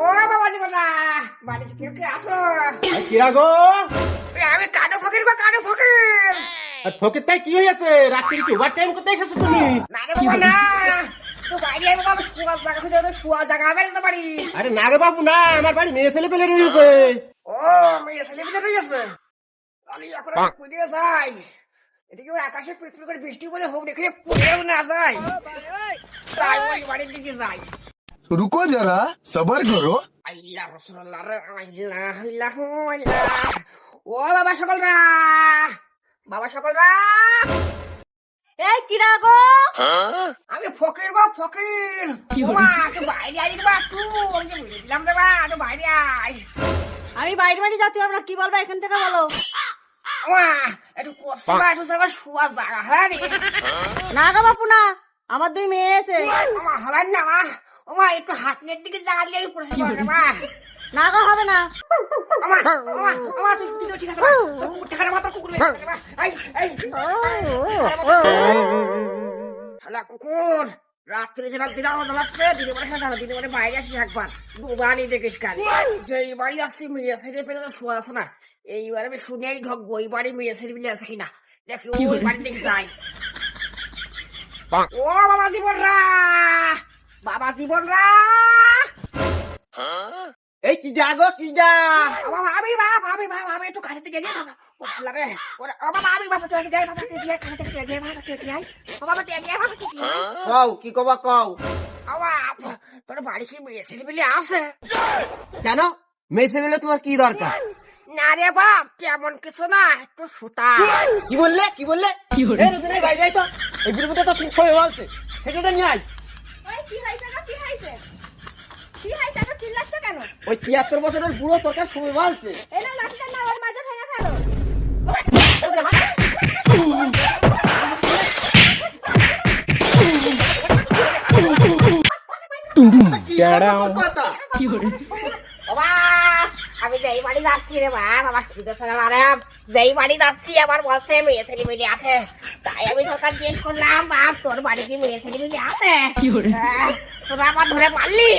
ও বাবা জীবনা বাড়িতে কেউ কে আসো? কিরা গো? আমি কানো ফকির গো, কানো ফকির। ফকির তাই কি হয়েছে? রাত্রি কি ওভার টাইম কোথায় খাচ্ছ তুমি? না রে বাবা না, তো বাইরে আইবো বাবা, শোয়া জায়গা খুঁজে শোয়া জায়গা হবে না তো বাড়ি। আরে না রে বাবু না, আমার বাড়ি মেয়ে ছেলে পেলে রয়েছে। ও মেয়ে ছেলে মেয়ে রয়েছে, আমি এখন কুড়িয়ে যাই। এদিকে আকাশে পিছু করে বৃষ্টি বলে হোক দেখে পুড়েও না যায়, তাই ওই বাড়ির দিকে যাই। रुको जरा सबर करो। আল্লাহ রাসূলুল্লাহ রে, আল্লাহ আল্লাহ আল্লাহ। ও বাবা সকলরা, বাবা সকলরা, এই কিরা গো? আমি ফকির গো, ফকির। ওমা একটু বাইরে আই দিবা, একটু ওই যে বলে দিলাম দেবা, একটু বাইরে আই। আমি বাইরে বাড়ি যাচ্ছি, আমরা কি বলবো এখান থেকে বলো। ওমা একটু কষ্ট একটু যাবার শোয়া জায়গা হয় রে। না গো বাপু না, আমার দুই মেয়ে আছে। ওমা হবেন না মা, ওমা একটু হাতনের দিকে জায়গা দিয়ে পড়ে যাবে মা। না গো হবে না। ওমা ওমা ওমা তুই তুই ঠিক আছে মা, উঠে খারাপ মাত্র কুকুর বেরিয়ে মা। এই এই শালা কুকুর, রাত্রে যে রাত দিলাম লাগছে, দিনে পরে সাদা দিনে পরে বাইরে আসিস একবার, দুবারই দেখিস কাজ। সেই বাড়ি আসছি মেয়ে ছেলে পেলে তো শোয়া আছে না, এইবার আমি শুনেই ঢকবো এই বাড়ি মেয়ে ছেলে পেলে আছে কিনা, দেখি ওই বাড়ি দেখে যাই। ও বাবা জীবনরা, বাবা জীবনরা, এই কি যা গো, কি যা? বাবা আমি বাপ, আমি বাপ, আমি একটু গাড়িতে গেলে বাবা, ও ভালো রে, ওরা ও বাবা আমি বাবা তুই যাই, বাবা তুই যাই, গাড়িতে গেলে বাবা তুই যাই, বাবা তুই যাই, বাবা তুই যাই। কও কি কবা কও? বাবা তোর বাড়ি কি মেয়ে ছেলে পেলে আছে? কেন মেয়ে ছেলে তোমার কি দরকার? না রে বাপ, তেমন কিছু না, একটু সুতা। কি বললে কি বললে? এই রোজনে বাইরে আই তো, এই বিরুদ্ধে তো শেষ হয়ে বলছে, সেটা নিয়ে আই। ওই কি হইছে গো, কি হইছে? কি হইছে গো, চিল্লাচ্ছ কেন? ওই ৭৩ বছরের বুড়ো তোকে সময় বলছে। এই না লাঠিটা না ওর মাঝে ভেঙে ফেলো। কথা বাবা আমি যেই বাড়ি যাচ্ছি রে বাবা, যেই বাড়ি যাচ্ছি আবার বলছে মেয়ে ছেলে মেয়ে আছে, তাই আমি সরকার জিজ্ঞেস করলাম বাপ তোর বাড়ি কি মেয়ে ছেলে মেয়ে আছে? তোরা আবার ধরে মারলি।